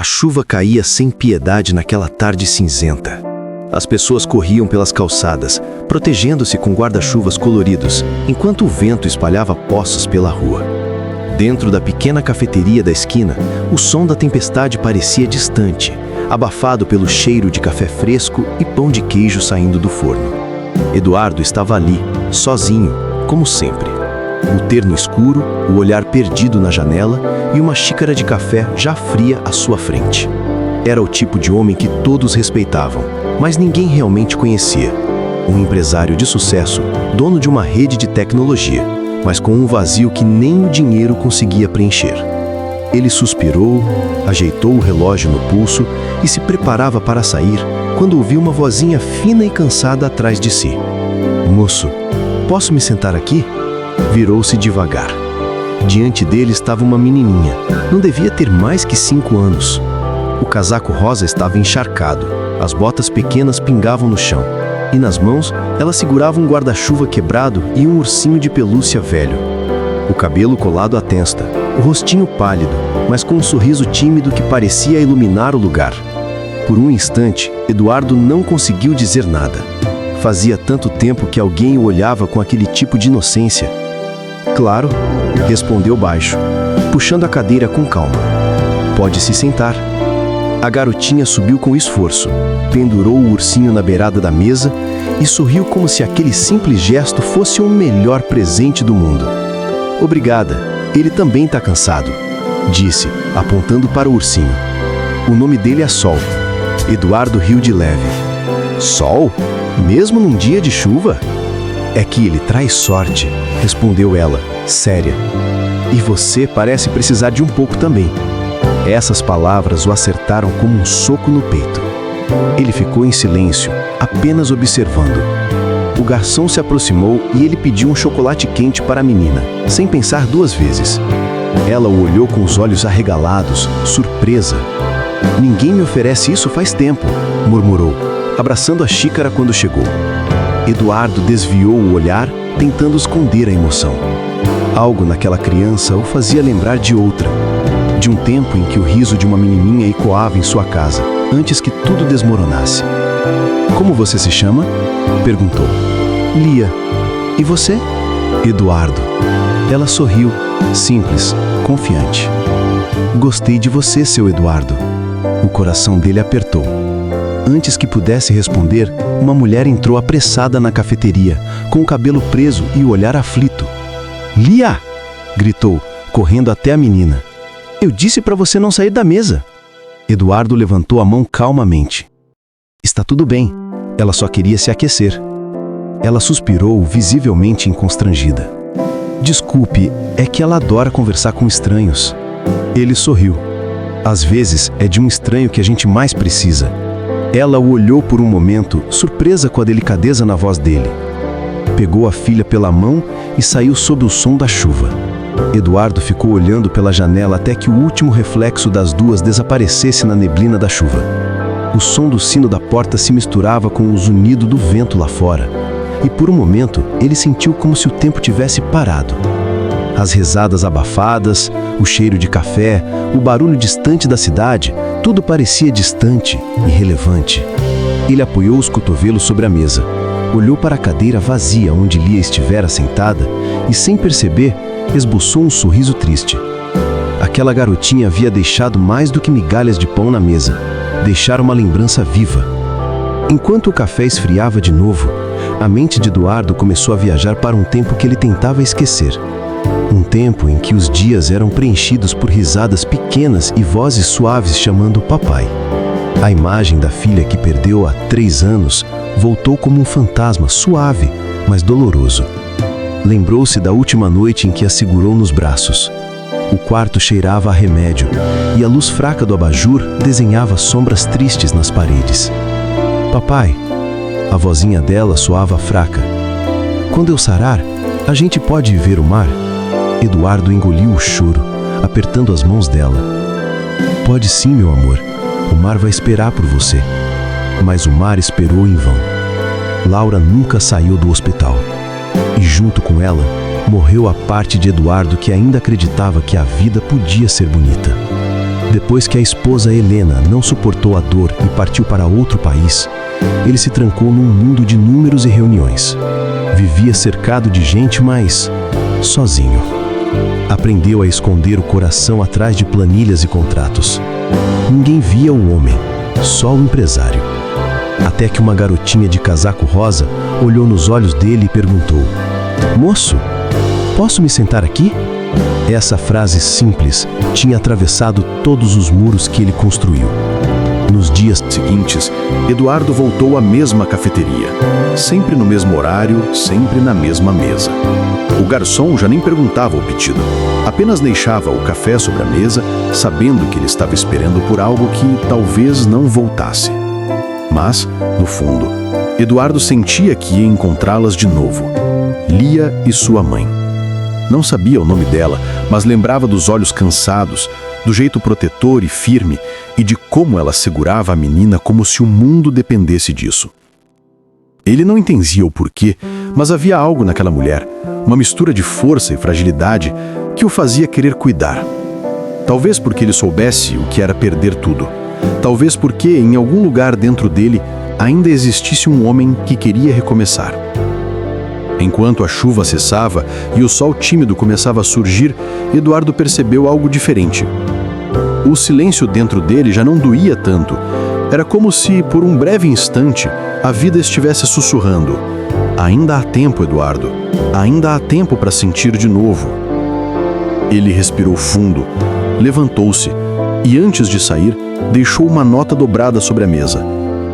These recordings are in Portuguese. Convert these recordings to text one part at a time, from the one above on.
A chuva caía sem piedade naquela tarde cinzenta. As pessoas corriam pelas calçadas, protegendo-se com guarda-chuvas coloridos, enquanto o vento espalhava poços pela rua. Dentro da pequena cafeteria da esquina, o som da tempestade parecia distante, abafado pelo cheiro de café fresco e pão de queijo saindo do forno. Eduardo estava ali, sozinho, como sempre. O terno escuro, o olhar perdido na janela e uma xícara de café já fria à sua frente. Era o tipo de homem que todos respeitavam, mas ninguém realmente conhecia. Um empresário de sucesso, dono de uma rede de tecnologia, mas com um vazio que nem o dinheiro conseguia preencher. Ele suspirou, ajeitou o relógio no pulso e se preparava para sair quando ouviu uma vozinha fina e cansada atrás de si. "Moço, posso me sentar aqui?" Virou-se devagar. Diante dele estava uma menininha. Não devia ter mais que 5 anos. O casaco rosa estava encharcado, as botas pequenas pingavam no chão, e nas mãos ela segurava um guarda-chuva quebrado e um ursinho de pelúcia velho. O cabelo colado à testa, o rostinho pálido, mas com um sorriso tímido que parecia iluminar o lugar. Por um instante, Eduardo não conseguiu dizer nada. Fazia tanto tempo que alguém o olhava com aquele tipo de inocência. "Claro", respondeu baixo, puxando a cadeira com calma. "Pode se sentar." A garotinha subiu com esforço, pendurou o ursinho na beirada da mesa e sorriu como se aquele simples gesto fosse o melhor presente do mundo. "Obrigada, ele também está cansado", disse, apontando para o ursinho. "O nome dele é Sol." Eduardo riu de leve. "Sol? Mesmo num dia de chuva?" "É que ele traz sorte", respondeu ela, séria. "E você parece precisar de um pouco também." Essas palavras o acertaram como um soco no peito. Ele ficou em silêncio, apenas observando. O garçom se aproximou e ele pediu um chocolate quente para a menina, sem pensar 2 vezes. Ela o olhou com os olhos arregalados, surpresa. "Ninguém me oferece isso faz tempo", murmurou, abraçando a xícara quando chegou. Eduardo desviou o olhar, tentando esconder a emoção. Algo naquela criança o fazia lembrar de outra, de um tempo em que o riso de uma menininha ecoava em sua casa, antes que tudo desmoronasse. "Como você se chama?" perguntou. "Lia." "E você?" "Eduardo." Ela sorriu, simples, confiante. "Gostei de você, seu Eduardo." O coração dele apertou. Antes que pudesse responder, uma mulher entrou apressada na cafeteria, com o cabelo preso e o olhar aflito. "Lia!" gritou, correndo até a menina. "Eu disse para você não sair da mesa." Eduardo levantou a mão calmamente. "Está tudo bem, ela só queria se aquecer." Ela suspirou, visivelmente constrangida. "Desculpe, é que ela adora conversar com estranhos." Ele sorriu. "Às vezes é de um estranho que a gente mais precisa." Ela o olhou por um momento, surpresa com a delicadeza na voz dele. Pegou a filha pela mão e saiu sob o som da chuva. Eduardo ficou olhando pela janela até que o último reflexo das duas desaparecesse na neblina da chuva. O som do sino da porta se misturava com o zunido do vento lá fora, e por um momento ele sentiu como se o tempo tivesse parado. As risadas abafadas, o cheiro de café, o barulho distante da cidade, tudo parecia distante, irrelevante. Ele apoiou os cotovelos sobre a mesa, olhou para a cadeira vazia onde Lia estivera sentada e, sem perceber, esboçou um sorriso triste. Aquela garotinha havia deixado mais do que migalhas de pão na mesa, deixara uma lembrança viva. Enquanto o café esfriava de novo, a mente de Eduardo começou a viajar para um tempo que ele tentava esquecer. Um tempo em que os dias eram preenchidos por risadas pequenas e vozes suaves chamando papai. A imagem da filha que perdeu há 3 anos voltou como um fantasma suave, mas doloroso. Lembrou-se da última noite em que a segurou nos braços. O quarto cheirava a remédio e a luz fraca do abajur desenhava sombras tristes nas paredes. "Papai", a vozinha dela soava fraca. "Quando eu sarar, a gente pode ver o mar?" Eduardo engoliu o choro, apertando as mãos dela. "Pode sim, meu amor. O mar vai esperar por você." Mas o mar esperou em vão. Laura nunca saiu do hospital. E junto com ela, morreu a parte de Eduardo que ainda acreditava que a vida podia ser bonita. Depois que a esposa Helena não suportou a dor e partiu para outro país, ele se trancou num mundo de números e reuniões. Vivia cercado de gente, mas sozinho. Aprendeu a esconder o coração atrás de planilhas e contratos. Ninguém via o homem, só o empresário. Até que uma garotinha de casaco rosa olhou nos olhos dele e perguntou: "Moço, posso me sentar aqui?" Essa frase simples tinha atravessado todos os muros que ele construiu. Nos dias seguintes, Eduardo voltou à mesma cafeteria. Sempre no mesmo horário, sempre na mesma mesa. O garçom já nem perguntava o pedido. Apenas deixava o café sobre a mesa, sabendo que ele estava esperando por algo que talvez não voltasse. Mas, no fundo, Eduardo sentia que ia encontrá-las de novo. Lia e sua mãe. Não sabia o nome dela, mas lembrava dos olhos cansados, do jeito protetor e firme e de como ela segurava a menina como se o mundo dependesse disso. Ele não entendia o porquê, mas havia algo naquela mulher, uma mistura de força e fragilidade que o fazia querer cuidar. Talvez porque ele soubesse o que era perder tudo. Talvez porque, em algum lugar dentro dele, ainda existisse um homem que queria recomeçar. Enquanto a chuva cessava e o sol tímido começava a surgir, Eduardo percebeu algo diferente. O silêncio dentro dele já não doía tanto. Era como se, por um breve instante, a vida estivesse sussurrando: "Ainda há tempo, Eduardo. Ainda há tempo para sentir de novo." Ele respirou fundo, levantou-se e, antes de sair, deixou uma nota dobrada sobre a mesa,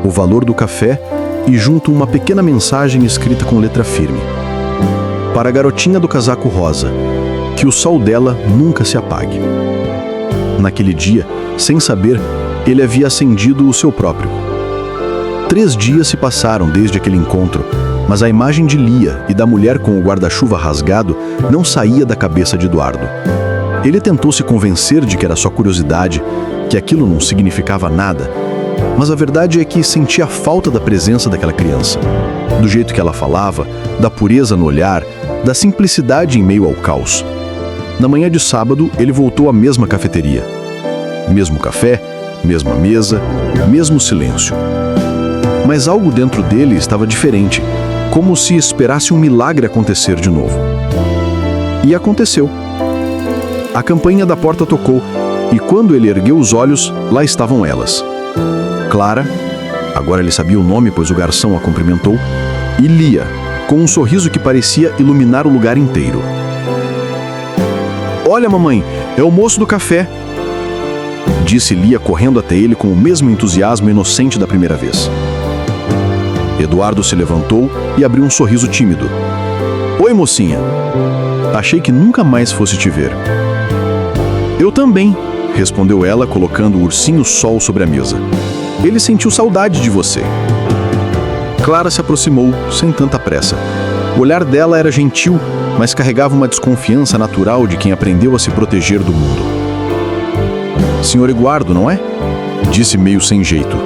o valor do café e junto uma pequena mensagem escrita com letra firme: "Para a garotinha do casaco rosa, que o sol dela nunca se apague." Naquele dia, sem saber, ele havia acendido o seu próprio. 3 dias se passaram desde aquele encontro, mas a imagem de Lia e da mulher com o guarda-chuva rasgado não saía da cabeça de Eduardo. Ele tentou se convencer de que era só curiosidade, que aquilo não significava nada, mas a verdade é que sentia a falta da presença daquela criança, do jeito que ela falava, da pureza no olhar, da simplicidade em meio ao caos. Na manhã de sábado, ele voltou à mesma cafeteria. Mesmo café, mesma mesa, mesmo silêncio. Mas algo dentro dele estava diferente, como se esperasse um milagre acontecer de novo. E aconteceu. A campainha da porta tocou, e quando ele ergueu os olhos, lá estavam elas. Clara, agora ele sabia o nome pois o garçom a cumprimentou, e Lia, com um sorriso que parecia iluminar o lugar inteiro. "Olha, mamãe, é o moço do café", disse Lia correndo até ele com o mesmo entusiasmo inocente da primeira vez. Eduardo se levantou e abriu um sorriso tímido. "Oi, mocinha. Achei que nunca mais fosse te ver." "Eu também", respondeu ela, colocando o ursinho Sol sobre a mesa. "Ele sentiu saudade de você." Clara se aproximou, sem tanta pressa. O olhar dela era gentil, mas carregava uma desconfiança natural de quem aprendeu a se proteger do mundo. "Senhor Eduardo, não é?" disse meio sem jeito.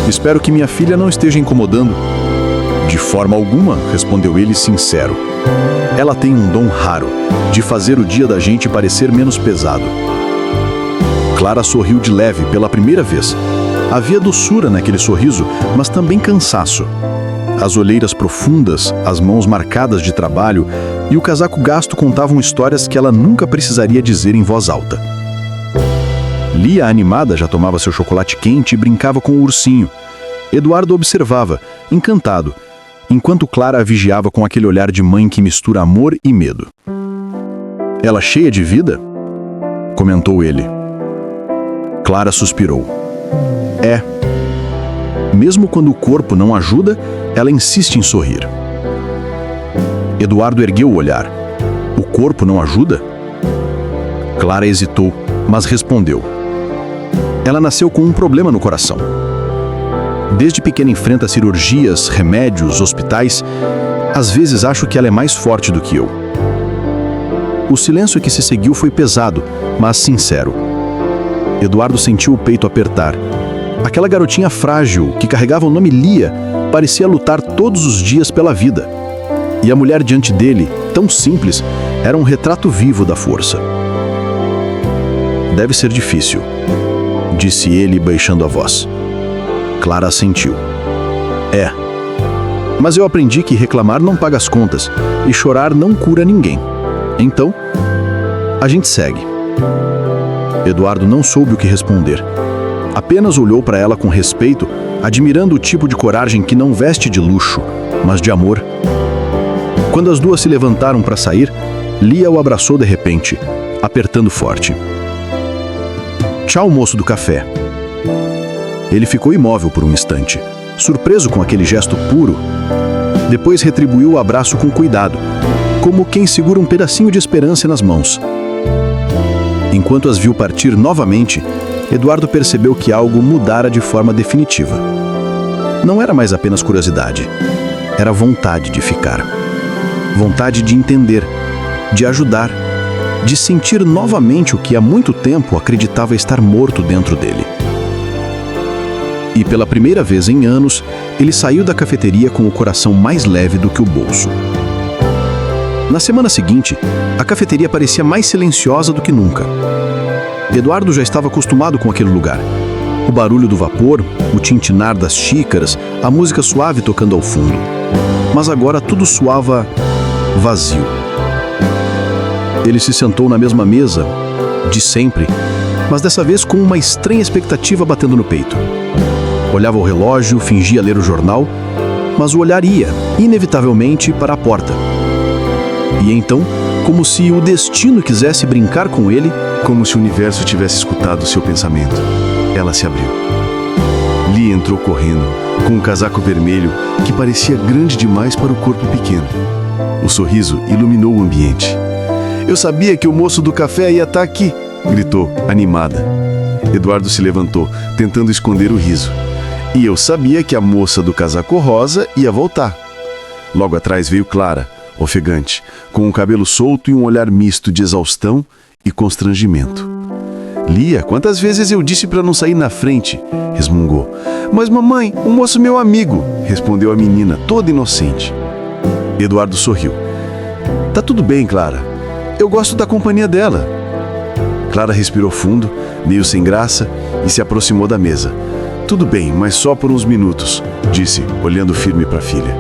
"Espero que minha filha não esteja incomodando." "De forma alguma", respondeu ele sincero. "Ela tem um dom raro, de fazer o dia da gente parecer menos pesado." Clara sorriu de leve pela primeira vez. Havia doçura naquele sorriso, mas também cansaço. As olheiras profundas, as mãos marcadas de trabalho e o casaco gasto contavam histórias que ela nunca precisaria dizer em voz alta. Lia, animada, já tomava seu chocolate quente e brincava com o ursinho. Eduardo observava, encantado, enquanto Clara a vigiava com aquele olhar de mãe que mistura amor e medo. "Ela cheia de vida?" comentou ele. Clara suspirou. "É. Mesmo quando o corpo não ajuda, ela insiste em sorrir." Eduardo ergueu o olhar. "O corpo não ajuda?" Clara hesitou, mas respondeu. "Ela nasceu com um problema no coração. Desde pequena enfrenta cirurgias, remédios, hospitais. Às vezes acho que ela é mais forte do que eu." O silêncio que se seguiu foi pesado, mas sincero. Eduardo sentiu o peito apertar. Aquela garotinha frágil, que carregava o nome Lia, parecia lutar todos os dias pela vida. E a mulher diante dele, tão simples, era um retrato vivo da força. Deve ser difícil, disse ele baixando a voz. Clara assentiu. É. Mas eu aprendi que reclamar não paga as contas e chorar não cura ninguém. Então, a gente segue. Eduardo não soube o que responder. Apenas olhou para ela com respeito, admirando o tipo de coragem que não veste de luxo, mas de amor. Quando as duas se levantaram para sair, Lia o abraçou de repente, apertando forte. Tchau, moço do café. Ele ficou imóvel por um instante, surpreso com aquele gesto puro. Depois retribuiu o abraço com cuidado, como quem segura um pedacinho de esperança nas mãos. Enquanto as viu partir novamente, Eduardo percebeu que algo mudara de forma definitiva. Não era mais apenas curiosidade, era vontade de ficar. Vontade de entender, de ajudar, de sentir novamente o que há muito tempo acreditava estar morto dentro dele. E pela primeira vez em anos, ele saiu da cafeteria com o coração mais leve do que o bolso. Na semana seguinte, a cafeteria parecia mais silenciosa do que nunca. Eduardo já estava acostumado com aquele lugar. O barulho do vapor, o tintinar das xícaras, a música suave tocando ao fundo. Mas agora tudo soava vazio. Ele se sentou na mesma mesa, de sempre, mas dessa vez com uma estranha expectativa batendo no peito. Olhava o relógio, fingia ler o jornal, mas o olhar ia, inevitavelmente, para a porta. E então, como se o destino quisesse brincar com ele, como se o universo tivesse escutado seu pensamento, ela se abriu. Lia entrou correndo, com um casaco vermelho que parecia grande demais para o corpo pequeno. O sorriso iluminou o ambiente. Eu sabia que o moço do café ia estar aqui, gritou, animada. Eduardo se levantou, tentando esconder o riso. E eu sabia que a moça do casaco rosa ia voltar. Logo atrás veio Clara, ofegante, com o cabelo solto e um olhar misto de exaustão e constrangimento. Lia, quantas vezes eu disse para não sair na frente? Resmungou. Mas mamãe, o moço meu amigo, respondeu a menina, toda inocente. Eduardo sorriu. Tá tudo bem, Clara. Eu gosto da companhia dela. Clara respirou fundo, meio sem graça, e se aproximou da mesa. Tudo bem, mas só por uns minutos, disse, olhando firme para a filha.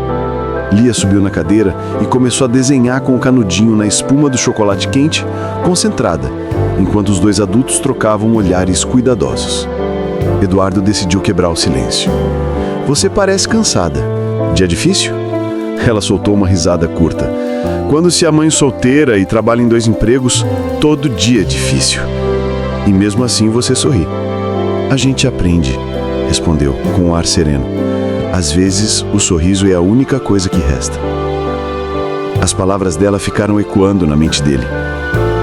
Lia subiu na cadeira e começou a desenhar com o canudinho na espuma do chocolate quente, concentrada, enquanto os dois adultos trocavam olhares cuidadosos. Eduardo decidiu quebrar o silêncio. Você parece cansada. Dia difícil? Ela soltou uma risada curta. Quando se é mãe solteira e trabalha em 2 empregos, todo dia é difícil. E mesmo assim você sorri. A gente aprende, respondeu com um ar sereno. Às vezes, o sorriso é a única coisa que resta. As palavras dela ficaram ecoando na mente dele.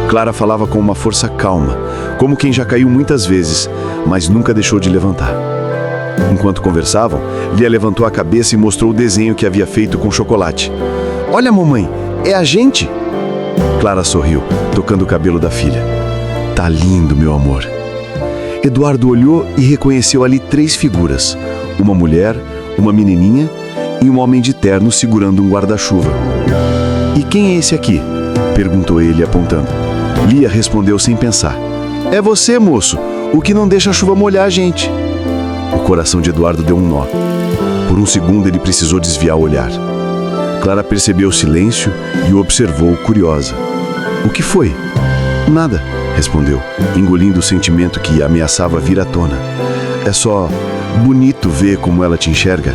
Clara falava com uma força calma, como quem já caiu muitas vezes, mas nunca deixou de levantar. Enquanto conversavam, Lia levantou a cabeça e mostrou o desenho que havia feito com chocolate. Olha, mamãe, é a gente! Clara sorriu, tocando o cabelo da filha. Tá lindo, meu amor. Eduardo olhou e reconheceu ali 3 figuras. Uma mulher, uma menininha e um homem de terno segurando um guarda-chuva. E quem é esse aqui? Perguntou ele, apontando. Lia respondeu sem pensar. É você, moço, o que não deixa a chuva molhar a gente. O coração de Eduardo deu um nó. Por um segundo ele precisou desviar o olhar. Clara percebeu o silêncio e o observou, curiosa. O que foi? Nada, respondeu, engolindo o sentimento que ameaçava vir à tona. É só bonito ver como ela te enxerga.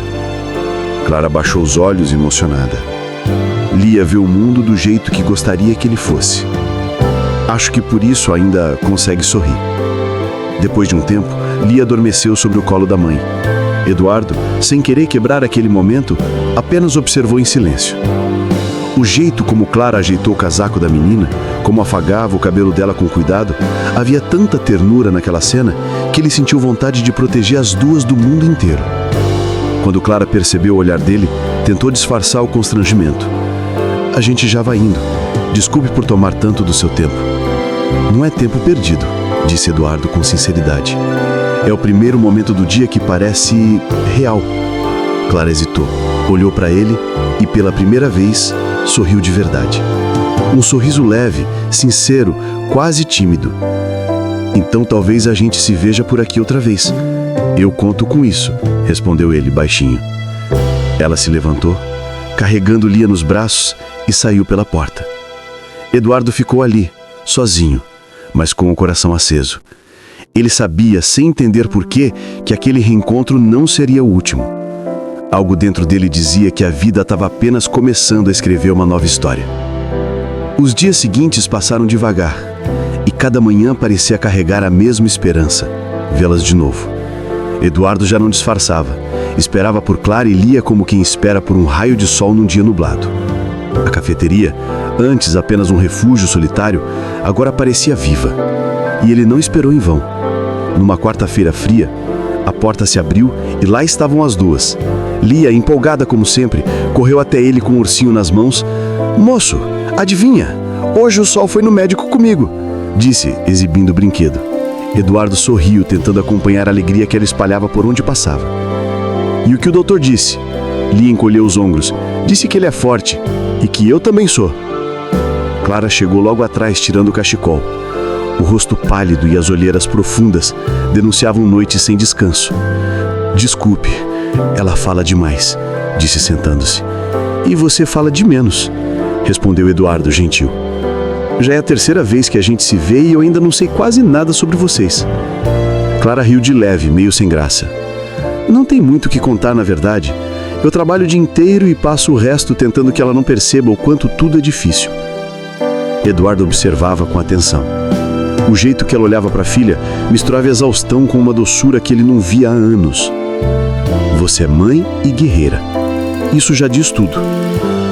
Clara baixou os olhos, emocionada. Lia viu o mundo do jeito que gostaria que ele fosse. Acho que por isso ainda consegue sorrir. Depois de um tempo, Lia adormeceu sobre o colo da mãe. Eduardo, sem querer quebrar aquele momento, apenas observou em silêncio. O jeito como Clara ajeitou o casaco da menina, como afagava o cabelo dela com cuidado, havia tanta ternura naquela cena que ele sentiu vontade de proteger as duas do mundo inteiro. Quando Clara percebeu o olhar dele, tentou disfarçar o constrangimento. A gente já vai indo. Desculpe por tomar tanto do seu tempo. Não é tempo perdido, disse Eduardo com sinceridade. É o primeiro momento do dia que parece real. Clara hesitou, olhou para ele e, pela primeira vez, sorriu de verdade. Um sorriso leve, sincero, quase tímido. Então talvez a gente se veja por aqui outra vez. Eu conto com isso, respondeu ele baixinho. Ela se levantou, carregando Lia nos braços, e saiu pela porta. Eduardo ficou ali, sozinho, mas com o coração aceso. Ele sabia, sem entender porquê, que aquele reencontro não seria o último. Algo dentro dele dizia que a vida estava apenas começando a escrever uma nova história. Os dias seguintes passaram devagar, e cada manhã parecia carregar a mesma esperança, vê-las de novo. Eduardo já não disfarçava, esperava por Clara e Lia como quem espera por um raio de sol num dia nublado. A cafeteria, antes apenas um refúgio solitário, agora parecia viva. E ele não esperou em vão. Numa quarta-feira fria, a porta se abriu e lá estavam as duas. Lia, empolgada como sempre, correu até ele com o ursinho nas mãos. "Moço, adivinha? Hoje o sol foi no médico comigo", disse, exibindo o brinquedo. Eduardo sorriu, tentando acompanhar a alegria que ela espalhava por onde passava. "E o que o doutor disse?" Lia encolheu os ombros. "Disse que ele é forte e que eu também sou." Clara chegou logo atrás, tirando o cachecol. O rosto pálido e as olheiras profundas denunciavam noite sem descanso. "Desculpe, ela fala demais", disse sentando-se. "E você fala de menos", respondeu Eduardo, gentil. "Já é a terceira vez que a gente se vê e eu ainda não sei quase nada sobre vocês." Clara riu de leve, meio sem graça. "Não tem muito o que contar, na verdade. Eu trabalho o dia inteiro e passo o resto tentando que ela não perceba o quanto tudo é difícil." Eduardo observava com atenção. O jeito que ela olhava para a filha misturava exaustão com uma doçura que ele não via há anos. "Você é mãe e guerreira. Isso já diz tudo."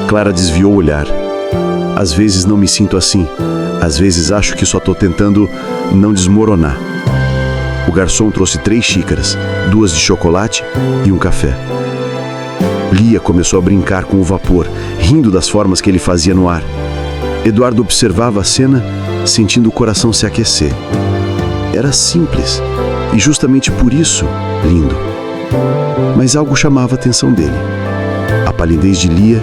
Clara desviou o olhar. "Às vezes não me sinto assim. Às vezes acho que só estou tentando não desmoronar." O garçom trouxe 3 xícaras, 2 de chocolate e um café. Lia começou a brincar com o vapor, rindo das formas que ele fazia no ar. Eduardo observava a cena, sentindo o coração se aquecer. Era simples, e justamente por isso, lindo. Mas algo chamava a atenção dele. A palidez de Lia,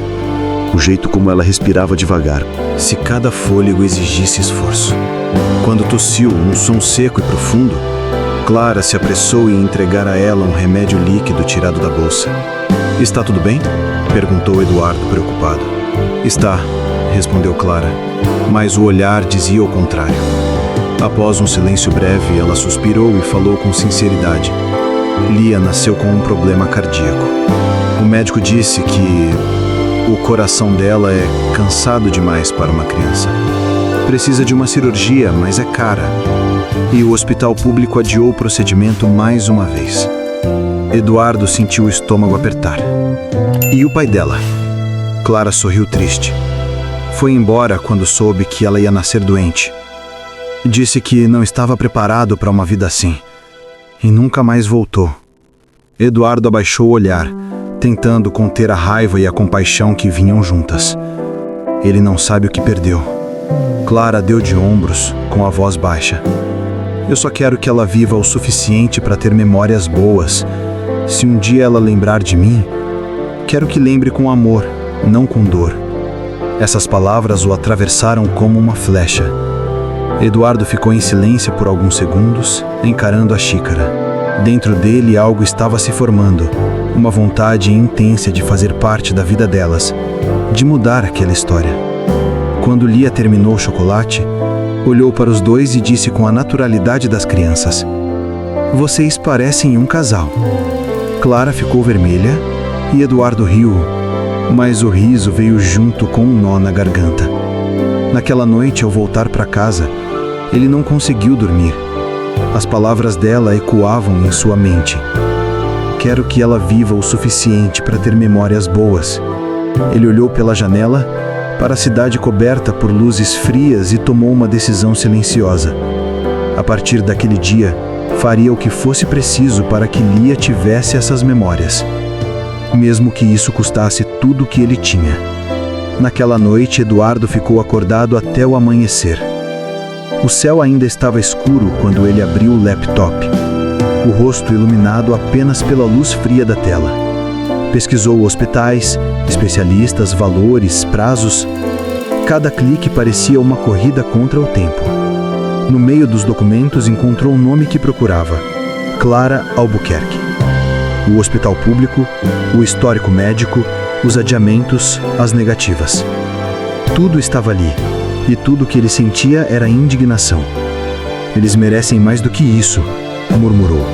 o jeito como ela respirava devagar. Se cada fôlego exigisse esforço. Quando tossiu um som seco e profundo, Clara se apressou em entregar a ela um remédio líquido tirado da bolsa. "Está tudo bem?" perguntou Eduardo, preocupado. "Está", respondeu Clara, mas o olhar dizia o contrário. Após um silêncio breve, ela suspirou e falou com sinceridade. "Lia nasceu com um problema cardíaco. O médico disse que o coração dela é cansado demais para uma criança. Precisa de uma cirurgia, mas é cara. E o hospital público adiou o procedimento mais uma vez." Eduardo sentiu o estômago apertar. "E o pai dela?" Clara sorriu triste. "Foi embora quando soube que ela ia nascer doente. Disse que não estava preparado para uma vida assim. E nunca mais voltou." Eduardo abaixou o olhar, tentando conter a raiva e a compaixão que vinham juntas. Ele não sabe o que perdeu. Clara deu de ombros, com a voz baixa. "Eu só quero que ela viva o suficiente para ter memórias boas. Se um dia ela lembrar de mim, quero que lembre com amor, não com dor." Essas palavras o atravessaram como uma flecha. Eduardo ficou em silêncio por alguns segundos, encarando a xícara. Dentro dele algo estava se formando, uma vontade intensa de fazer parte da vida delas, de mudar aquela história. Quando Lia terminou o chocolate, olhou para os dois e disse com a naturalidade das crianças: "Vocês parecem um casal." Clara ficou vermelha e Eduardo riu, mas o riso veio junto com um nó na garganta. Naquela noite, ao voltar para casa, ele não conseguiu dormir. As palavras dela ecoavam em sua mente. "Quero que ela viva o suficiente para ter memórias boas." Ele olhou pela janela para a cidade coberta por luzes frias e tomou uma decisão silenciosa. A partir daquele dia, faria o que fosse preciso para que Lia tivesse essas memórias, mesmo que isso custasse tudo o que ele tinha. Naquela noite, Eduardo ficou acordado até o amanhecer. O céu ainda estava escuro quando ele abriu o laptop, o rosto iluminado apenas pela luz fria da tela. Pesquisou hospitais, especialistas, valores, prazos. Cada clique parecia uma corrida contra o tempo. No meio dos documentos encontrou o nome que procurava: Clara Albuquerque. O hospital público, o histórico médico, os adiamentos, as negativas. Tudo estava ali, e tudo que ele sentia era indignação. Eles merecem mais do que isso, murmurou.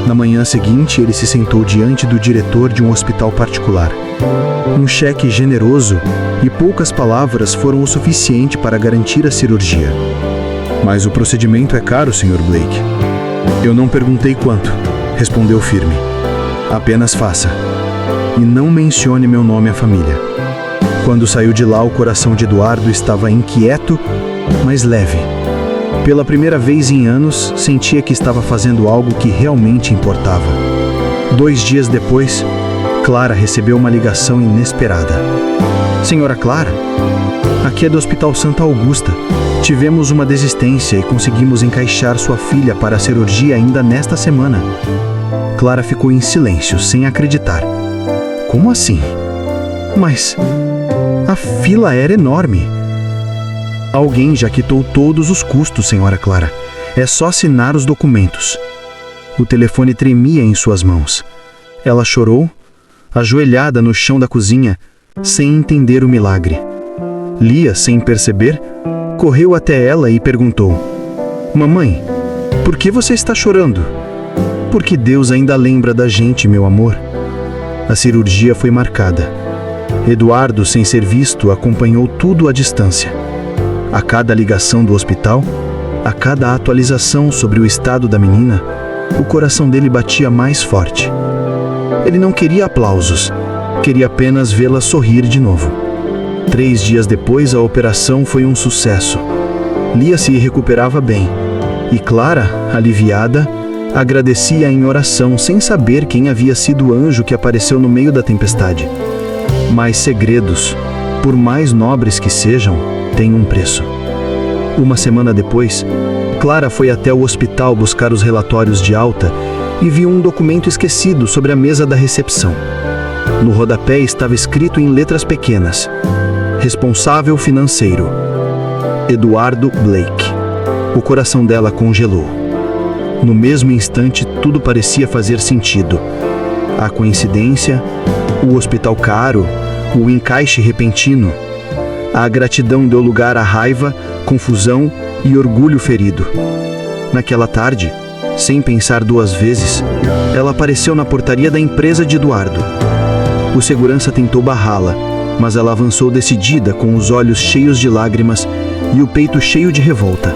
Na manhã seguinte, ele se sentou diante do diretor de um hospital particular. Um cheque generoso e poucas palavras foram o suficiente para garantir a cirurgia. Mas o procedimento é caro, Sr. Blake. Eu não perguntei quanto, respondeu firme. Apenas faça. E não mencione meu nome à família. Quando saiu de lá, o coração de Eduardo estava inquieto, mas leve. Pela primeira vez em anos, sentia que estava fazendo algo que realmente importava. 2 dias depois, Clara recebeu uma ligação inesperada. Senhora Clara? Aqui é do Hospital Santa Augusta. Tivemos uma desistência e conseguimos encaixar sua filha para a cirurgia ainda nesta semana. Clara ficou em silêncio, sem acreditar. Como assim? Mas a fila era enorme. Alguém já quitou todos os custos, senhora Clara. É só assinar os documentos. O telefone tremia em suas mãos. Ela chorou, ajoelhada no chão da cozinha, sem entender o milagre. Lia, sem perceber, correu até ela e perguntou: Mamãe, por que você está chorando? Porque Deus ainda lembra da gente, meu amor. A cirurgia foi marcada. Eduardo, sem ser visto, acompanhou tudo à distância. A cada ligação do hospital, a cada atualização sobre o estado da menina, o coração dele batia mais forte. Ele não queria aplausos, queria apenas vê-la sorrir de novo. 3 dias depois, a operação foi um sucesso. Lia se recuperava bem, e Clara, aliviada, agradecia em oração, sem saber quem havia sido o anjo que apareceu no meio da tempestade. Mas segredos, por mais nobres que sejam, têm um preço. 1 semana depois, Clara foi até o hospital buscar os relatórios de alta e viu um documento esquecido sobre a mesa da recepção. No rodapé estava escrito em letras pequenas: Responsável financeiro, Eduardo Blake. O coração dela congelou. No mesmo instante, tudo parecia fazer sentido. A coincidência, o hospital caro, o encaixe repentino. A gratidão deu lugar à raiva, confusão e orgulho ferido. Naquela tarde, sem pensar 2 vezes, ela apareceu na portaria da empresa de Eduardo. O segurança tentou barrá-la, mas ela avançou decidida, com os olhos cheios de lágrimas e o peito cheio de revolta.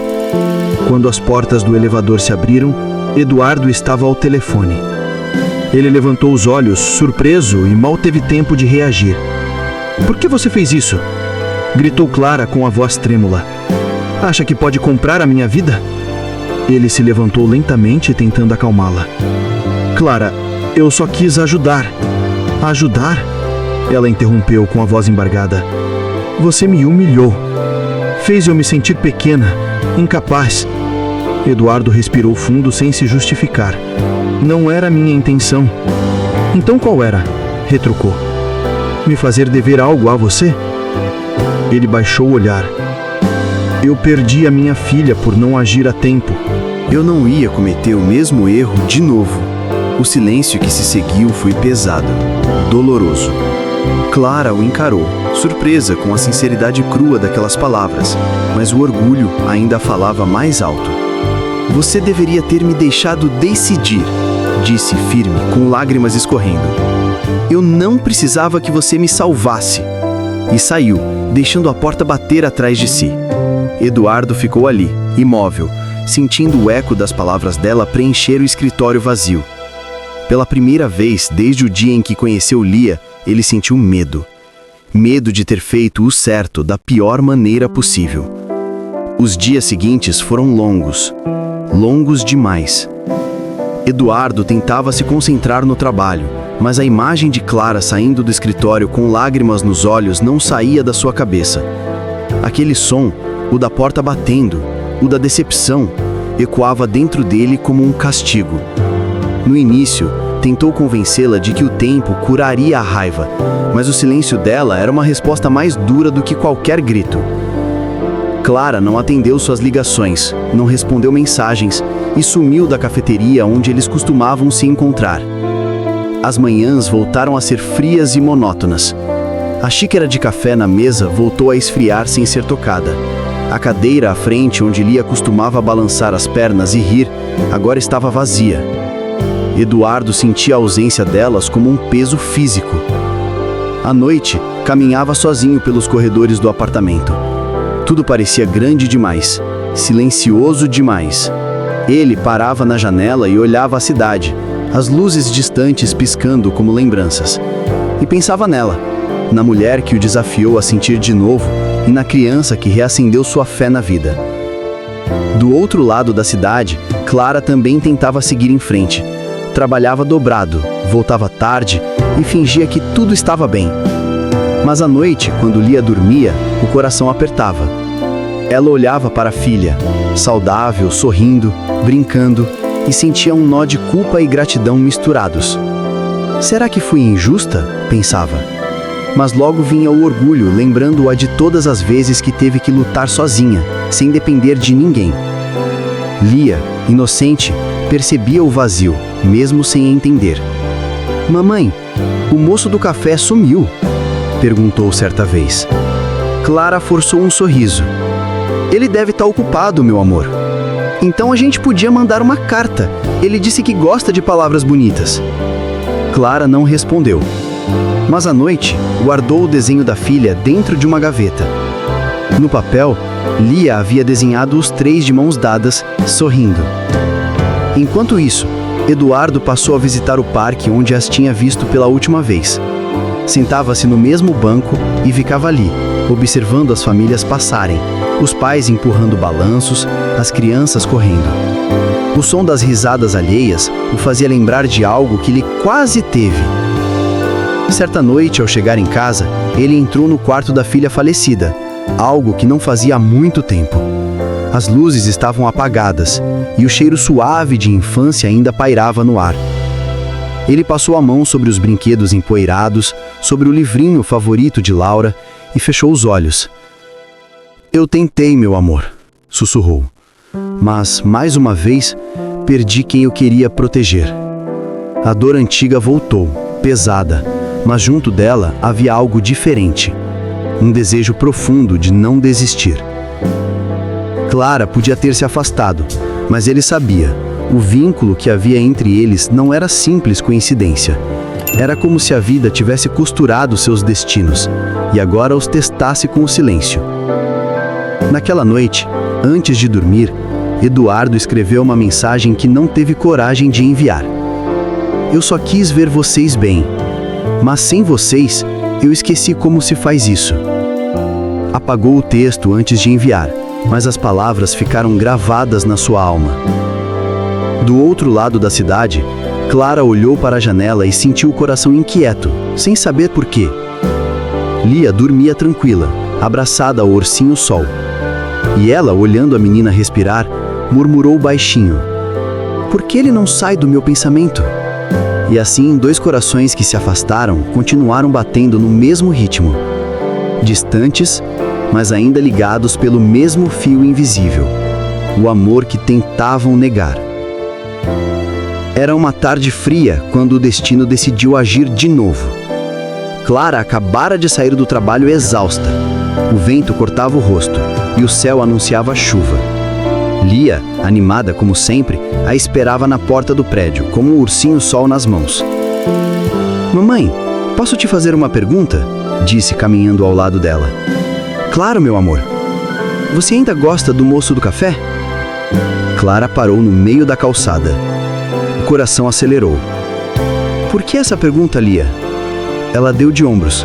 Quando as portas do elevador se abriram, Eduardo estava ao telefone. Ele levantou os olhos, surpreso, e mal teve tempo de reagir. Por que você fez isso? Gritou Clara com a voz trêmula. Acha que pode comprar a minha vida? Ele se levantou lentamente, tentando acalmá-la. Clara, eu só quis ajudar. Ajudar? Ela interrompeu com a voz embargada. Você me humilhou. Fez eu me sentir pequena, incapaz. Eduardo respirou fundo sem se justificar. Não era minha intenção. Então qual era? Retrucou. Me fazer dever algo a você? Ele baixou o olhar. Eu perdi a minha filha por não agir a tempo. Eu não ia cometer o mesmo erro de novo. O silêncio que se seguiu foi pesado, doloroso. Clara o encarou, surpresa com a sinceridade crua daquelas palavras, mas o orgulho ainda falava mais alto. Você deveria ter me deixado decidir, disse firme, com lágrimas escorrendo. Eu não precisava que você me salvasse. E saiu, deixando a porta bater atrás de si. Eduardo ficou ali, imóvel, sentindo o eco das palavras dela preencher o escritório vazio. Pela primeira vez desde o dia em que conheceu Lia, ele sentiu medo. Medo de ter feito o certo da pior maneira possível. Os dias seguintes foram longos. Longos demais. Eduardo tentava se concentrar no trabalho, mas a imagem de Clara saindo do escritório com lágrimas nos olhos não saía da sua cabeça. Aquele som, o da porta batendo, o da decepção, ecoava dentro dele como um castigo. No início, tentou convencê-la de que o tempo curaria a raiva, mas o silêncio dela era uma resposta mais dura do que qualquer grito. Clara não atendeu suas ligações, não respondeu mensagens e sumiu da cafeteria onde eles costumavam se encontrar. As manhãs voltaram a ser frias e monótonas. A xícara de café na mesa voltou a esfriar sem ser tocada. A cadeira à frente, onde Lia costumava balançar as pernas e rir, agora estava vazia. Eduardo sentia a ausência delas como um peso físico. À noite, caminhava sozinho pelos corredores do apartamento. Tudo parecia grande demais, silencioso demais. Ele parava na janela e olhava a cidade, as luzes distantes piscando como lembranças. E pensava nela, na mulher que o desafiou a sentir de novo e na criança que reacendeu sua fé na vida. Do outro lado da cidade, Clara também tentava seguir em frente. Trabalhava dobrado, voltava tarde e fingia que tudo estava bem. Mas à noite, quando Lia dormia, o coração apertava. Ela olhava para a filha, saudável, sorrindo, brincando, e sentia um nó de culpa e gratidão misturados. Será que fui injusta? Pensava. Mas logo vinha o orgulho, lembrando-a de todas as vezes que teve que lutar sozinha, sem depender de ninguém. Lia, inocente, percebia o vazio, mesmo sem entender. "Mamãe, o moço do café sumiu?" perguntou certa vez. Clara forçou um sorriso. "Ele deve estar ocupado, meu amor." "Então a gente podia mandar uma carta. Ele disse que gosta de palavras bonitas." Clara não respondeu. Mas à noite, guardou o desenho da filha dentro de uma gaveta. No papel, Lia havia desenhado os três de mãos dadas, sorrindo. Enquanto isso, Eduardo passou a visitar o parque onde as tinha visto pela última vez. Sentava-se no mesmo banco e ficava ali, observando as famílias passarem, os pais empurrando balanços, as crianças correndo. O som das risadas alheias o fazia lembrar de algo que ele quase teve. Certa noite, ao chegar em casa, ele entrou no quarto da filha falecida, algo que não fazia há muito tempo. As luzes estavam apagadas e o cheiro suave de infância ainda pairava no ar. Ele passou a mão sobre os brinquedos empoeirados, sobre o livrinho favorito de Laura e fechou os olhos. "Eu tentei, meu amor", sussurrou. "Mas, mais uma vez, perdi quem eu queria proteger." A dor antiga voltou, pesada, mas junto dela havia algo diferente. Um desejo profundo de não desistir. Clara podia ter se afastado, mas ele sabia. O vínculo que havia entre eles não era simples coincidência. Era como se a vida tivesse costurado seus destinos, e agora os testasse com o silêncio. Naquela noite, antes de dormir, Eduardo escreveu uma mensagem que não teve coragem de enviar. "Eu só quis ver vocês bem, mas sem vocês, eu esqueci como se faz isso." Apagou o texto antes de enviar, mas as palavras ficaram gravadas na sua alma. Do outro lado da cidade, Clara olhou para a janela e sentiu o coração inquieto, sem saber por quê. Lia dormia tranquila, abraçada ao ursinho Sol. E ela, olhando a menina respirar, murmurou baixinho: "Por que ele não sai do meu pensamento?" E assim, dois corações que se afastaram continuaram batendo no mesmo ritmo. Distantes, mas ainda ligados pelo mesmo fio invisível. O amor que tentavam negar. Era uma tarde fria quando o destino decidiu agir de novo. Clara acabara de sair do trabalho exausta. O vento cortava o rosto e o céu anunciava chuva. Lia, animada como sempre, a esperava na porta do prédio, com um ursinho Sol nas mãos. "Mamãe, posso te fazer uma pergunta?" disse, caminhando ao lado dela. "Claro, meu amor. Você ainda gosta do moço do café?" Clara parou no meio da calçada. O coração acelerou. "Por que essa pergunta, Lia?" Ela deu de ombros.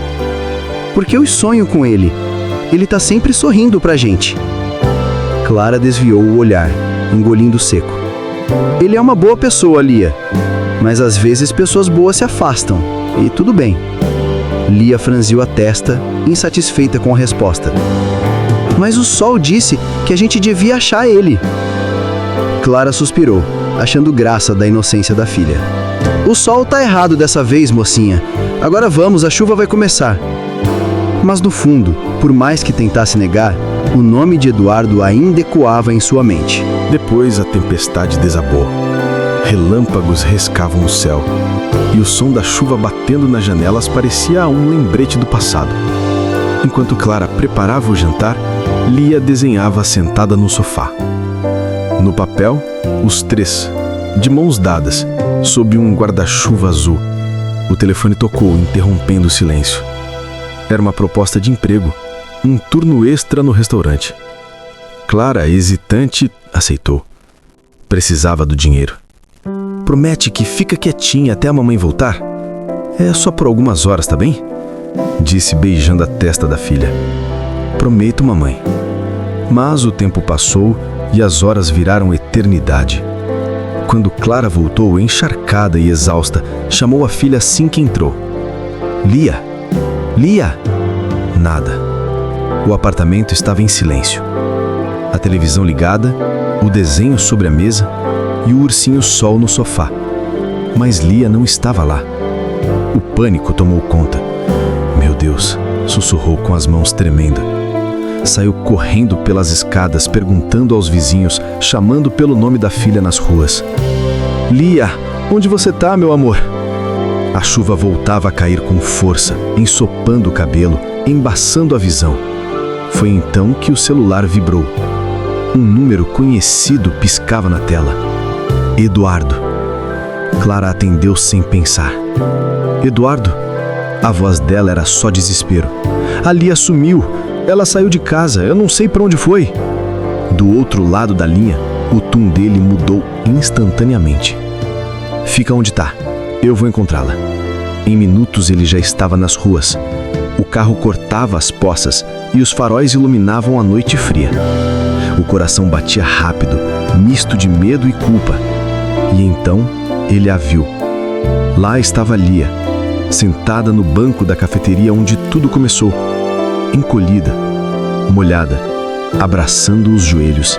"Porque eu sonho com ele. Ele tá sempre sorrindo pra gente." Clara desviou o olhar, engolindo seco. "Ele é uma boa pessoa, Lia. Mas às vezes pessoas boas se afastam. E tudo bem." Lia franziu a testa, insatisfeita com a resposta. "Mas o Sol disse que a gente devia achar ele." Clara suspirou, achando graça da inocência da filha. "O Sol tá errado dessa vez, mocinha. Agora vamos, a chuva vai começar." Mas no fundo, por mais que tentasse negar, O nome de Eduardo ainda ecoava em sua mente. Depois a tempestade desabou. Relâmpagos riscavam o céu, e o som da chuva batendo nas janelas parecia um lembrete do passado. Enquanto Clara preparava o jantar, Lia desenhava sentada no sofá. No papel, os três, de mãos dadas, sob um guarda-chuva azul. O telefone tocou, interrompendo o silêncio. Era uma proposta de emprego, um turno extra no restaurante. Clara, hesitante, aceitou. Precisava do dinheiro. Promete que fica quietinha até a mamãe voltar? É só por algumas horas, tá bem? Disse beijando a testa da filha. Prometo, mamãe. Mas o tempo passou e as horas viraram eternidade. Quando Clara voltou, encharcada e exausta, chamou a filha assim que entrou. Lia! Lia! Nada. O apartamento estava em silêncio. A televisão ligada, o desenho sobre a mesa e o ursinho Sol no sofá. Mas Lia não estava lá. O pânico tomou conta. Meu Deus, sussurrou com as mãos tremendo. Saiu correndo pelas escadas, perguntando aos vizinhos, chamando pelo nome da filha nas ruas. Lia, onde você tá, meu amor? A chuva voltava a cair com força, ensopando o cabelo, embaçando a visão. Foi então que o celular vibrou. Um número conhecido piscava na tela. Eduardo. Clara atendeu sem pensar. Eduardo? A voz dela era só desespero. A Lia sumiu. Ela saiu de casa. Eu não sei para onde foi. Do outro lado da linha, o tom dele mudou instantaneamente. Fica onde tá. Eu vou encontrá-la. Em minutos ele já estava nas ruas. O carro cortava as poças e os faróis iluminavam a noite fria. O coração batia rápido, misto de medo e culpa. E então ele a viu. Lá estava Lia, sentada no banco da cafeteria onde tudo começou. Encolhida, molhada, abraçando os joelhos.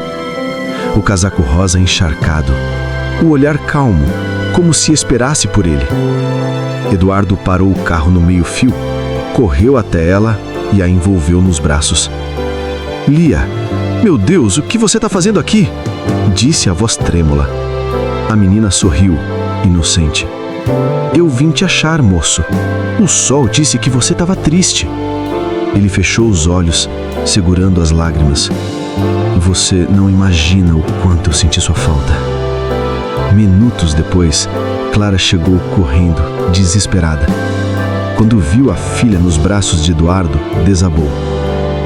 O casaco rosa encharcado, o olhar calmo, como se esperasse por ele. Eduardo parou o carro no meio-fio, correu até ela e a envolveu nos braços. Lia, meu Deus, o que você está fazendo aqui? Disse a voz trêmula. A menina sorriu, inocente. Eu vim te achar, moço. O sol disse que você estava triste. Ele fechou os olhos, segurando as lágrimas. Você não imagina o quanto eu senti sua falta. Minutos depois, Clara chegou correndo, desesperada. Quando viu a filha nos braços de Eduardo, desabou.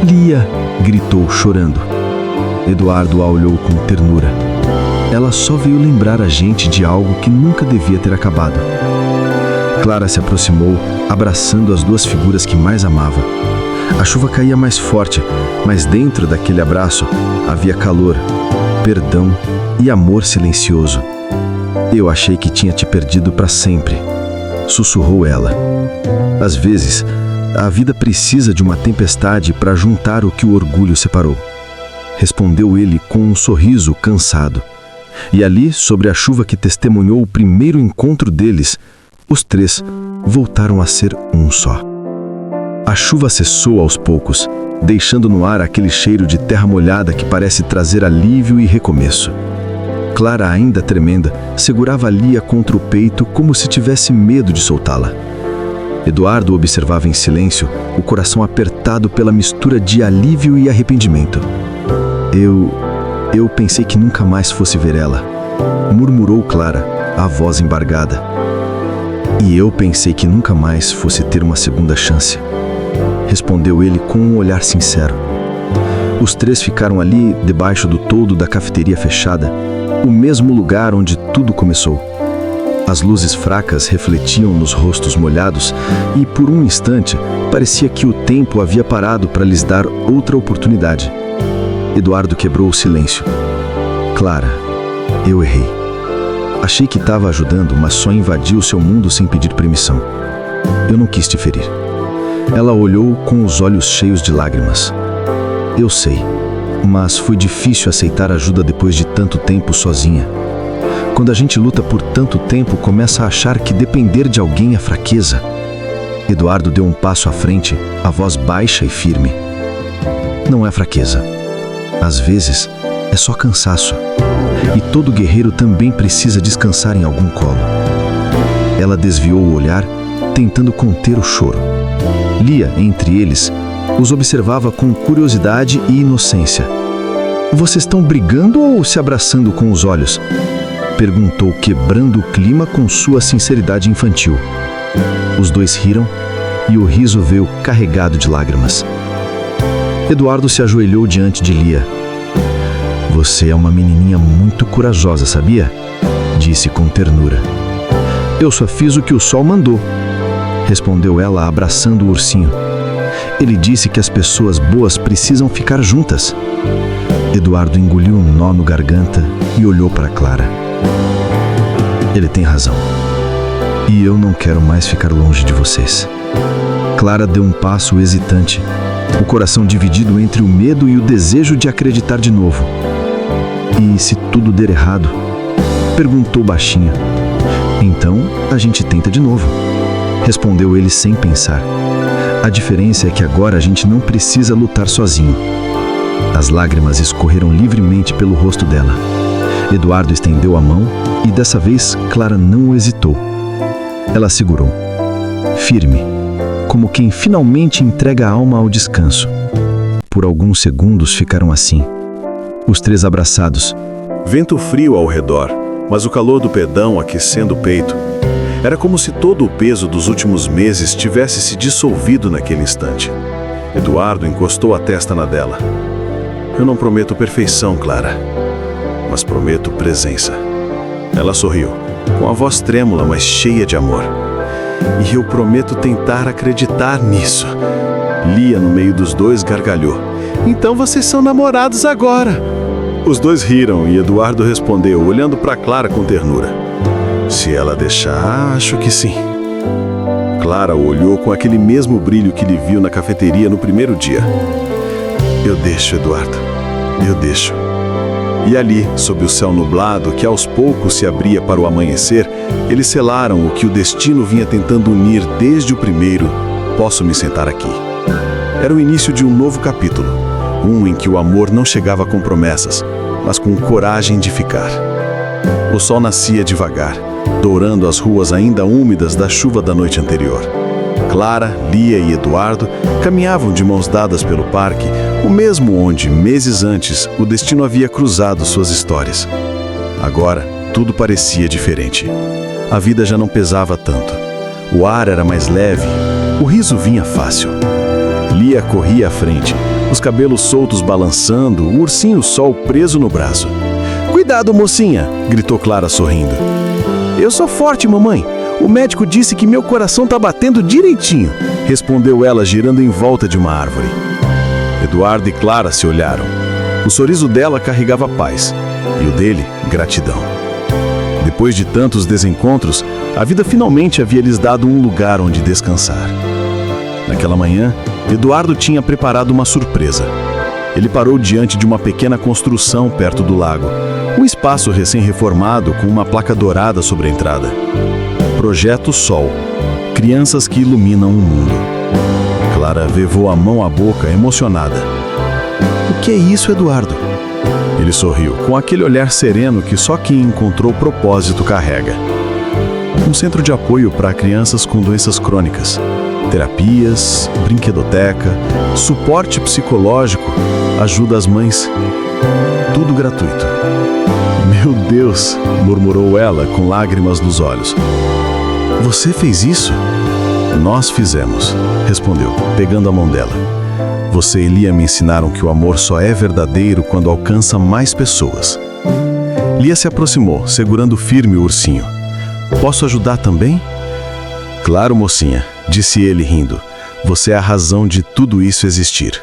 Lia! Gritou, chorando. Eduardo a olhou com ternura. Ela só veio lembrar a gente de algo que nunca devia ter acabado. Clara se aproximou, abraçando as duas figuras que mais amava. A chuva caía mais forte, mas dentro daquele abraço havia calor, perdão e amor silencioso. Eu achei que tinha te perdido para sempre, sussurrou ela. Às vezes, a vida precisa de uma tempestade para juntar o que o orgulho separou. Respondeu ele com um sorriso cansado. E ali, sobre a chuva que testemunhou o primeiro encontro deles, os três voltaram a ser um só. A chuva cessou aos poucos, deixando no ar aquele cheiro de terra molhada que parece trazer alívio e recomeço. Clara, ainda tremenda, segurava Lia contra o peito como se tivesse medo de soltá-la. Eduardo observava em silêncio, o coração apertado pela mistura de alívio e arrependimento. Eu pensei que nunca mais fosse ver ela, murmurou Clara, a voz embargada. E eu pensei que nunca mais fosse ter uma segunda chance, respondeu ele com um olhar sincero. Os três ficaram ali, debaixo do toldo da cafeteria fechada, o mesmo lugar onde tudo começou. As luzes fracas refletiam nos rostos molhados e, por um instante, parecia que o tempo havia parado para lhes dar outra oportunidade. Eduardo quebrou o silêncio. Clara, eu errei. Achei que estava ajudando, mas só invadi o seu mundo sem pedir permissão. Eu não quis te ferir. Ela olhou com os olhos cheios de lágrimas. Eu sei, mas foi difícil aceitar ajuda depois de tanto tempo sozinha. Quando a gente luta por tanto tempo, começa a achar que depender de alguém é fraqueza. Eduardo deu um passo à frente, a voz baixa e firme. Não é fraqueza. Às vezes, é só cansaço. E todo guerreiro também precisa descansar em algum colo. Ela desviou o olhar, tentando conter o choro. Lia, entre eles, os observava com curiosidade e inocência. Vocês estão brigando ou se abraçando com os olhos? Perguntou, quebrando o clima com sua sinceridade infantil. Os dois riram e o riso veio carregado de lágrimas. Eduardo se ajoelhou diante de Lia. Você é uma menininha muito corajosa, sabia? Disse com ternura. Eu só fiz o que o sol mandou, respondeu ela, abraçando o ursinho. Ele disse que as pessoas boas precisam ficar juntas. Eduardo engoliu um nó no garganta e olhou para Clara. Ele tem razão. E eu não quero mais ficar longe de vocês. Clara deu um passo hesitante, o coração dividido entre o medo e o desejo de acreditar de novo. E se tudo der errado? Perguntou baixinho. Então, a gente tenta de novo, respondeu ele sem pensar. A diferença é que agora a gente não precisa lutar sozinho. As lágrimas escorreram livremente pelo rosto dela. Eduardo estendeu a mão e dessa vez Clara não hesitou. Ela segurou, firme, como quem finalmente entrega a alma ao descanso. Por alguns segundos ficaram assim, os três abraçados. Vento frio ao redor, mas o calor do perdão aquecendo o peito. Era como se todo o peso dos últimos meses tivesse se dissolvido naquele instante. Eduardo encostou a testa na dela. Eu não prometo perfeição, Clara, mas prometo presença. Ela sorriu, com a voz trêmula, mas cheia de amor. E eu prometo tentar acreditar nisso. Lia, no meio dos dois, gargalhou. Então vocês são namorados agora. Os dois riram e Eduardo respondeu, olhando para Clara com ternura. Se ela deixar, acho que sim. Clara o olhou com aquele mesmo brilho que lhe viu na cafeteria no primeiro dia. Eu deixo, Eduardo. Eu deixo. E ali, sob o céu nublado, que aos poucos se abria para o amanhecer, eles selaram o que o destino vinha tentando unir desde o primeiro. Posso me sentar aqui. Era o início de um novo capítulo. Um em que o amor não chegava com promessas, mas com coragem de ficar. O sol nascia devagar, dourando as ruas ainda úmidas da chuva da noite anterior. Clara, Lia e Eduardo caminhavam de mãos dadas pelo parque, o mesmo onde, meses antes, o destino havia cruzado suas histórias. Agora, tudo parecia diferente. A vida já não pesava tanto. O ar era mais leve, o riso vinha fácil. Lia corria à frente, os cabelos soltos balançando, o ursinho sol preso no braço. Cuidado, mocinha! Gritou Clara sorrindo. Eu sou forte, mamãe. O médico disse que meu coração tá batendo direitinho, respondeu ela, girando em volta de uma árvore. Eduardo e Clara se olharam. O sorriso dela carregava paz, e o dele, gratidão. Depois de tantos desencontros, a vida finalmente havia lhes dado um lugar onde descansar. Naquela manhã, Eduardo tinha preparado uma surpresa. Ele parou diante de uma pequena construção perto do lago, um espaço recém-reformado com uma placa dourada sobre a entrada. Projeto Sol, crianças que iluminam o mundo. Clara levou a mão à boca, emocionada. O que é isso, Eduardo? Ele sorriu, com aquele olhar sereno que só quem encontrou propósito carrega. Um centro de apoio para crianças com doenças crônicas. Terapias, brinquedoteca, suporte psicológico, ajuda às mães. Tudo gratuito. Meu Deus, murmurou ela com lágrimas nos olhos. Você fez isso? Nós fizemos, respondeu, pegando a mão dela. Você e Lia me ensinaram que o amor só é verdadeiro quando alcança mais pessoas. Lia se aproximou, segurando firme o ursinho. Posso ajudar também? Claro, mocinha, disse ele rindo. Você é a razão de tudo isso existir.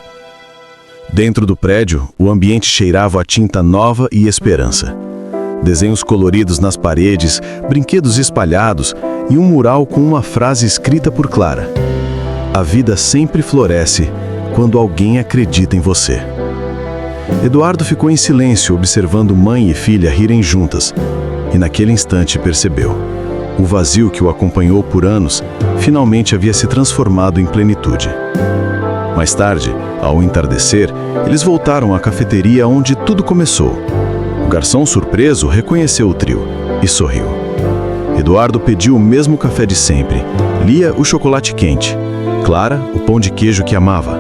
Dentro do prédio, o ambiente cheirava a tinta nova e esperança. Desenhos coloridos nas paredes, brinquedos espalhados e um mural com uma frase escrita por Clara. A vida sempre floresce quando alguém acredita em você. Eduardo ficou em silêncio, observando mãe e filha rirem juntas, e naquele instante percebeu. O vazio que o acompanhou por anos finalmente havia se transformado em plenitude. Mais tarde, ao entardecer, eles voltaram à cafeteria onde tudo começou. O garçom, surpreso, reconheceu o trio e sorriu. Eduardo pediu o mesmo café de sempre, Lia o chocolate quente, Clara o pão de queijo que amava.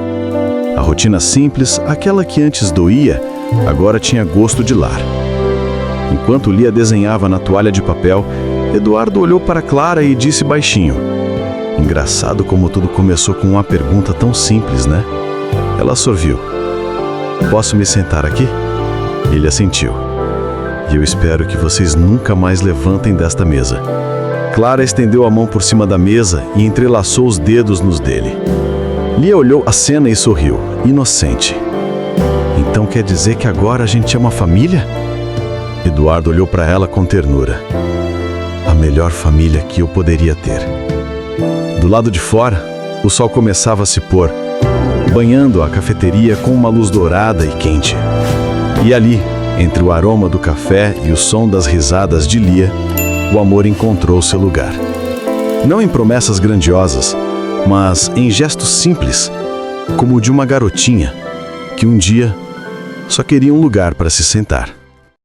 A rotina simples, aquela que antes doía, agora tinha gosto de lar. Enquanto Lia desenhava na toalha de papel, Eduardo olhou para Clara e disse baixinho: "Engraçado como tudo começou com uma pergunta tão simples, né?" Ela sorriu. "Posso me sentar aqui?" Ele assentiu. "E eu espero que vocês nunca mais levantem desta mesa." Clara estendeu a mão por cima da mesa e entrelaçou os dedos nos dele. Lia olhou a cena e sorriu, inocente. "Então quer dizer que agora a gente é uma família?" Eduardo olhou para ela com ternura. "A melhor família que eu poderia ter." Do lado de fora, o sol começava a se pôr, banhando a cafeteria com uma luz dourada e quente. E ali, entre o aroma do café e o som das risadas de Lia, o amor encontrou seu lugar. Não em promessas grandiosas, mas em gestos simples, como o de uma garotinha que um dia só queria um lugar para se sentar.